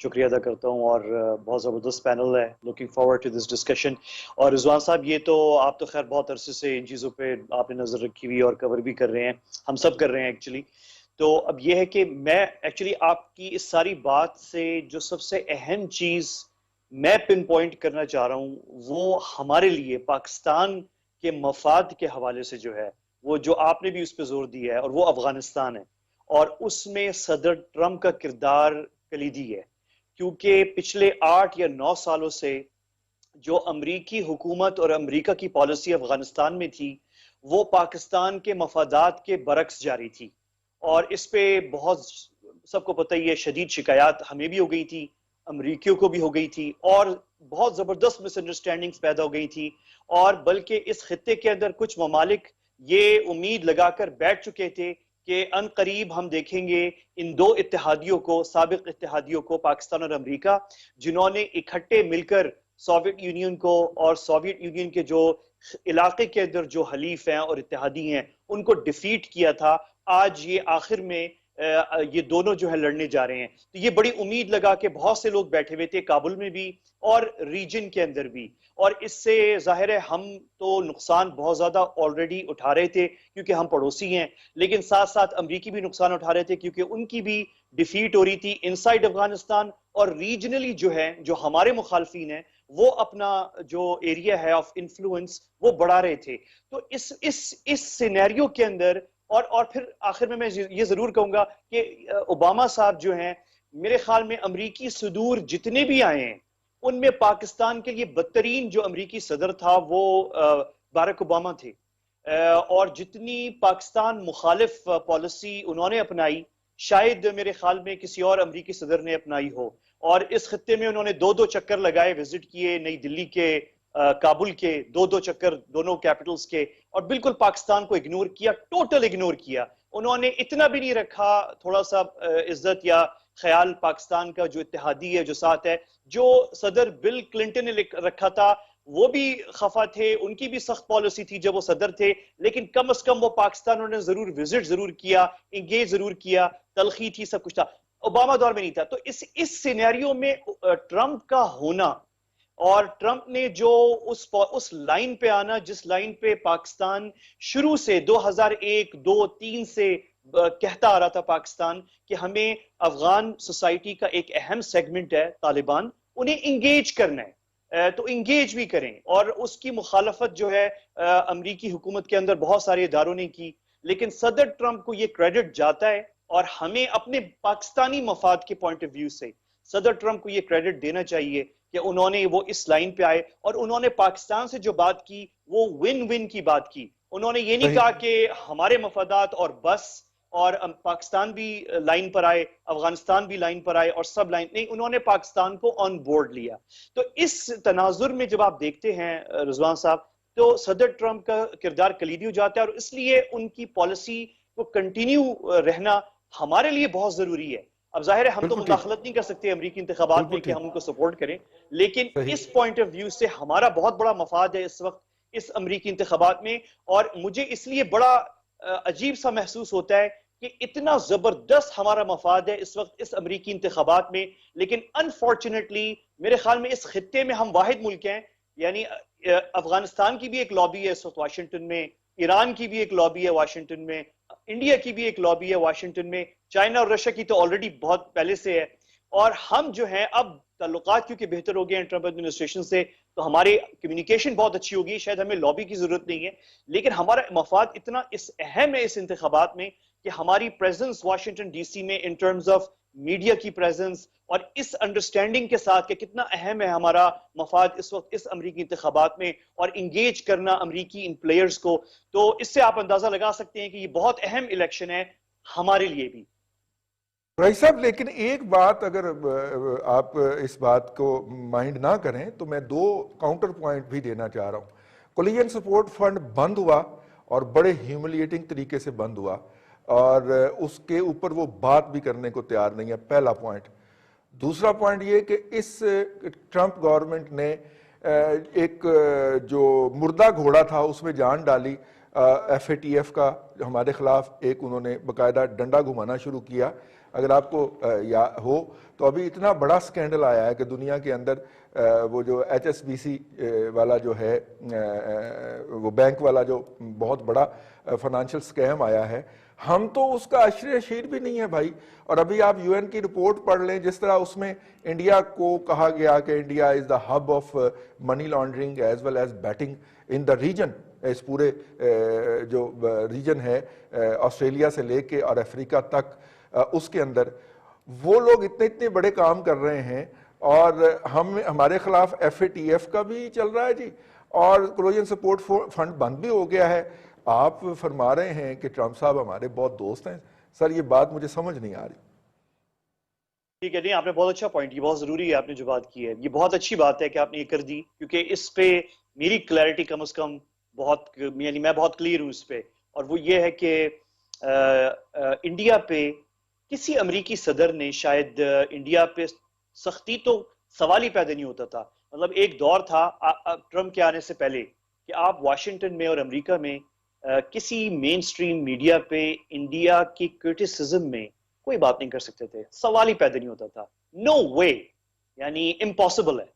شکریہ ادا کرتا ہوں، اور بہت زبردست پینل ہے، looking forward to this discussion. اور رضوان صاحب، یہ تو آپ تو خیر بہت عرصے سے ان چیزوں پہ آپ نے نظر رکھی ہوئی اور کور بھی کر رہے ہیں، ہم سب کر رہے ہیں ایکچولی. تو اب یہ ہے کہ میں ایکچولی آپ کی اس ساری بات سے جو سب سے اہم چیز میں پن پوائنٹ کرنا چاہ رہا ہوں وہ ہمارے لیے پاکستان کے مفاد کے حوالے سے جو ہے، وہ جو آپ نے بھی اس پہ زور دیا ہے، اور وہ افغانستان ہے. اور اس میں صدر ٹرمپ کا کردار کلیدی ہے، کیونکہ پچھلے 8 یا 9 سالوں سے جو امریکی حکومت اور امریکہ کی پالیسی افغانستان میں تھی وہ پاکستان کے مفادات کے برعکس جاری تھی. اور اس پہ بہت سب کو پتہ ہی ہے، شدید شکایات ہمیں بھی ہو گئی تھی، امریکیوں کو بھی ہو گئی تھی، اور بہت زبردست مس انڈرسٹینڈنگز پیدا ہو گئی تھی. اور بلکہ اس خطے کے اندر کچھ ممالک یہ امید لگا کر بیٹھ چکے تھے کہ ان قریب ہم دیکھیں گے ان دو اتحادیوں کو، سابق اتحادیوں کو، پاکستان اور امریکہ، جنہوں نے اکٹھے مل کر سوویت یونین کو اور سوویت یونین کے جو علاقے کے اندر جو حلیف ہیں اور اتحادی ہیں ان کو ڈیفیٹ کیا تھا. آج یہ آخر میں یہ دونوں جو ہے لڑنے جا رہے ہیں. تو یہ بڑی امید لگا کہ بہت سے لوگ بیٹھے ہوئے تھے کابل میں بھی اور ریجن کے اندر بھی، اور اس سے ظاہر ہے ہم تو نقصان بہت زیادہ آلریڈی اٹھا رہے تھے کیونکہ ہم پڑوسی ہیں، لیکن ساتھ ساتھ امریکی بھی نقصان اٹھا رہے تھے کیونکہ ان کی بھی ڈیفیٹ ہو رہی تھی انسائیڈ افغانستان. اور ریجنلی جو ہے، جو ہمارے مخالفین ہیں، وہ اپنا جو ایریا ہے آف انفلوئنس وہ بڑھا رہے تھے. تو اس سینیریو کے اندر اور پھر آخر میں یہ ضرور کہوں گا کہ اوباما صاحب جو ہیں، میرے خیال میں امریکی صدور جتنے بھی آئے ہیں ان میں پاکستان کے لیے بدترین جو امریکی صدر تھا وہ باراک اوباما تھے. اور جتنی پاکستان مخالف پالیسی انہوں نے اپنائی شاید میرے خیال میں کسی اور امریکی صدر نے اپنائی ہو. اور اس خطے میں انہوں نے 2 چکر لگائے، وزٹ کیے نئی دلی کے، کابل کے، 2 چکر دونوں کیپٹلز کے، اور بالکل پاکستان کو اگنور کیا، ٹوٹل اگنور کیا. انہوں نے اتنا بھی نہیں رکھا تھوڑا سا عزت یا خیال پاکستان کا جو اتحادی ہے جو ساتھ ہے. جو صدر بل کلنٹن نے رکھا تھا وہ بھی خفا تھے، ان کی بھی سخت پالیسی تھی جب وہ صدر تھے، لیکن کم از کم وہ پاکستان انہوں نے ضرور وزٹ ضرور کیا، انگیج ضرور کیا، تلخی تھی، سب کچھ تھا. اوباما دور میں نہیں تھا. تو اس سینیریو میں ٹرمپ کا ہونا اور ٹرمپ نے جو اس لائن پہ آنا جس لائن پہ پاکستان شروع سے 2001 2 3 سے کہتا آ رہا تھا پاکستان کہ ہمیں افغان سوسائٹی کا ایک اہم سیگمنٹ ہے طالبان، انہیں انگیج کرنا ہے، تو انگیج بھی کریں. اور اس کی مخالفت جو ہے امریکی حکومت کے اندر بہت سارے اداروں نے کی، لیکن صدر ٹرمپ کو یہ کریڈٹ جاتا ہے، اور ہمیں اپنے پاکستانی مفاد کے پوائنٹ آف ویو سے صدر ٹرمپ کو یہ کریڈٹ دینا چاہیے کہ انہوں نے وہ اس لائن پہ آئے اور انہوں نے پاکستان سے جو بات کی وہ ون ون کی بات کی. انہوں نے یہ نہیں کہا کہ ہمارے مفادات اور بس، اور پاکستان بھی لائن پر آئے، افغانستان بھی لائن پر آئے، اور سب لائن نہیں، انہوں نے پاکستان کو آن بورڈ لیا. تو اس تناظر میں جب آپ دیکھتے ہیں رضوان صاحب تو صدر ٹرمپ کا کردار کلیدی ہو جاتا ہے، اور اس لیے ان کی پالیسی کو کنٹینیو رہنا ہمارے لیے بہت ضروری ہے. اب ظاہر ہے ہم تو مداخلت نہیں کر سکتے امریکی انتخابات میں کہ ہم ان کو سپورٹ کریں، لیکن اس پوائنٹ آف ویو سے ہمارا بہت بڑا مفاد ہے اس وقت اس امریکی انتخابات میں. اور مجھے اس لیے بڑا عجیب سا محسوس ہوتا ہے کہ اتنا زبردست ہمارا مفاد ہے اس وقت اس امریکی انتخابات میں، لیکن انفارچونیٹلی میرے خیال میں اس خطے میں ہم واحد ملک ہیں. یعنی افغانستان کی بھی ایک لابی ہے اس وقت واشنگٹن میں، ایران کی بھی ایک لابی ہے واشنگٹن میں، انڈیا کی بھی ایک لابی ہے واشنگٹن میں، چائنا اور رشیا کی تو آلریڈی بہت پہلے سے ہے. اور ہم جو ہیں اب تعلقات کیونکہ بہتر ہو گئے ہیں ٹرمپ ایڈمنسٹریشن سے، تو ہماری کمیونیکیشن بہت اچھی ہوگی، شاید ہمیں لابی کی ضرورت نہیں ہے، لیکن ہمارا مفاد اتنا اہم ہے اس انتخابات میں کہ ہماری پریزنس واشنگٹن ڈی سی میں ان ٹرمز آف میڈیا کی پریزنس، اور اس انڈرسٹینڈنگ کے ساتھ کہ کتنا اہم ہے ہمارا مفاد اس وقت اس امریکی انتخابات میں، اور انگیج کرنا امریکی ان پلیئرز کو. تو اس سے آپ اندازہ لگا سکتے ہیں کہ یہ بہت اہم الیکشن ہے ہمارے لیے بھی. رائی صاحب، لیکن ایک بات اگر آپ اس بات کو مائنڈ نہ کریں تو میں 2 کاؤنٹر پوائنٹ بھی دینا چاہ رہا ہوں. کولیجن سپورٹ فنڈ بند ہوا اور بڑے ہیوملیٹنگ طریقے سے بند ہوا، اور اس کے اوپر وہ بات بھی کرنے کو تیار نہیں ہے، پہلا پوائنٹ. دوسرا پوائنٹ یہ کہ اس ٹرمپ گورنمنٹ نے ایک جو مردہ گھوڑا تھا اس میں جان ڈالی، ایف اے ٹی ایف کا ہمارے خلاف ایک انہوں نے باقاعدہ ڈنڈا گھمانا شروع کیا. اگر آپ کو یا ہو تو ابھی اتنا بڑا سکینڈل آیا ہے کہ دنیا کے اندر وہ جو ایچ ایس بی سی والا جو ہے وہ بینک والا جو بہت بڑا فائنانشل سکیم آیا ہے، ہم تو اس کا عشر شیر بھی نہیں ہے بھائی. اور ابھی آپ یو این کی رپورٹ پڑھ لیں، جس طرح اس میں انڈیا کو کہا گیا کہ India is the hub of money laundering as well as betting in the region, اس پورے جو ریجن ہے آسٹریلیا سے لے کے اور افریقہ تک، اس کے اندر وہ لوگ اتنے بڑے کام کر رہے ہیں، اور ہمارے خلاف ایف اے ٹی ایف کا بھی چل رہا ہے جی، اور کلوجن سپورٹ فنڈ بند بھی ہو گیا ہے. آپ فرما رہے ہیں کہ ٹرمپ صاحب ہمارے بہت دوست ہیں. سر یہ بات مجھے سمجھ نہیں آ رہی. ٹھیک ہے، نہیں آپ نے بہت اچھا پوائنٹ، یہ بہت ضروری ہے آپ نے جو بات کی ہے، یہ بہت اچھی بات ہے کہ آپ نے یہ کر دی، کیونکہ اس پہ میری کلیئرٹی کم از کم بہت، یعنی میں بہت کلیئر ہوں اس پہ، اور وہ یہ ہے کہ انڈیا پہ کسی امریکی صدر نے شاید انڈیا پہ سختی تو سوال ہی پیدا نہیں ہوتا تھا. مطلب ایک دور تھا ٹرمپ کے آنے سے پہلے کہ آپ واشنگٹن میں اور امریکہ میں کسی مین سٹریم میڈیا پہ انڈیا کی کرٹیسزم میں کوئی بات نہیں کر سکتے تھے، سوال ہی پیدا نہیں ہوتا تھا. نو وے، یعنی امپاسبل ہے.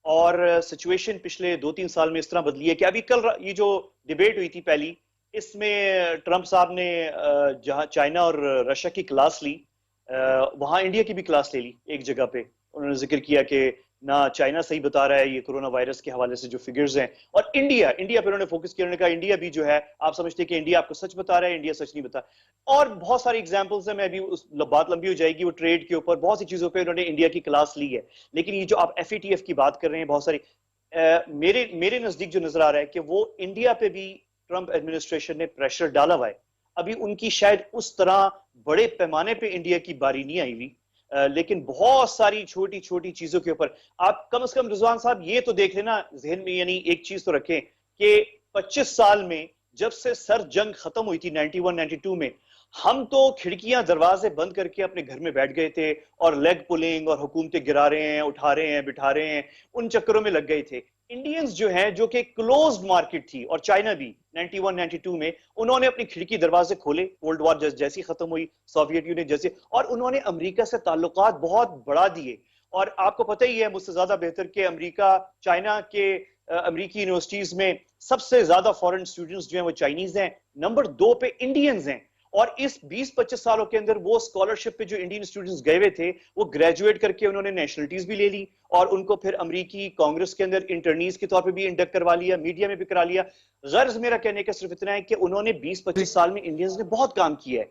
اور سچویشن پچھلے 2-3 سال میں اس طرح بدلی ہے کہ ابھی کل یہ جو ڈیبیٹ ہوئی تھی پہلی، اس میں ٹرمپ صاحب نے جہاں چائنا اور رشیا کی کلاس لی، وہاں انڈیا کی بھی کلاس لے لی. ایک جگہ پہ انہوں نے ذکر کیا کہ نہ چائنا صحیح بتا رہا ہے یہ کرونا وائرس کے حوالے سے جو فگرز ہیں، اور انڈیا پہ انہوں نے فوکس کیا. انہوں نے کہا انڈیا بھی جو ہے، آپ سمجھتے ہیں کہ انڈیا آپ کو سچ بتا رہا ہے، انڈیا سچ نہیں بتا. اور بہت ساری ایگزامپلز ہیں، میں ابھی بات لمبی ہو جائے گی، وہ ٹریڈ کے اوپر بہت سی چیزوں پہ انہوں نے انڈیا کی کلاس لی ہے. لیکن یہ جو آپ ایف اے ٹی ایف کی بات کر رہے ہیں، بہت ساری میرے نزدیک جو نظر آ رہا ہے کہ وہ انڈیا پہ بھی ٹرمپ ایڈمنسٹریشن نے پریشر ڈالا ہوا ہے. ابھی ان کی شاید اس طرح بڑے پیمانے پہ انڈیا کی باری نہیں آئی ہوئی، لیکن بہت ساری چھوٹی چھوٹی چیزوں کے اوپر آپ کم از کم رضوان صاحب یہ تو دیکھ لینا ذہن میں، یعنی ایک چیز تو رکھیں کہ 25 سال میں جب سے سر جنگ ختم ہوئی تھی 91-92 میں، ہم تو کھڑکیاں دروازے بند کر کے اپنے گھر میں بیٹھ گئے تھے اور لیگ پولنگ اور حکومتیں گرا رہے ہیں، اٹھا رہے ہیں، بٹھا رہے ہیں، ان چکروں میں لگ گئے تھے. انڈینز جو ہیں، جو کہ کلوزڈ مارکیٹ تھی، اور چائنا بھی 91-92 میں انہوں نے اپنی کھڑکی دروازے کھولے، کولڈ وار جیسی ختم ہوئی، سوویت یونین جیسے، اور انہوں نے امریکہ سے تعلقات بہت بڑھا دیے. اور آپ کو پتہ ہی ہے مجھ سے زیادہ بہتر کہ امریکہ، چائنا کے امریکی یونیورسٹیز میں سب سے زیادہ فورن اسٹوڈنٹس جو ہیں وہ چائنیز ہیں، نمبر 2 پہ انڈینز ہیں. اور اس 20-25 سالوں کے اندر وہ اسکالرشپ پہ جو انڈین اسٹوڈنٹس گئے ہوئے تھے، وہ گریجویٹ کر کے انہوں نے نیشنلٹیز بھی لے لی، اور ان کو پھر امریکی کانگریس کے اندر انٹرنیز کے طور پہ بھی انڈکٹ کروا لیا، میڈیا میں بھی کرا لیا. غرض میرا کہنے کا صرف اتنا ہے کہ انہوں نے 20-25 سال میں انڈینز نے بہت کام کیا ہے.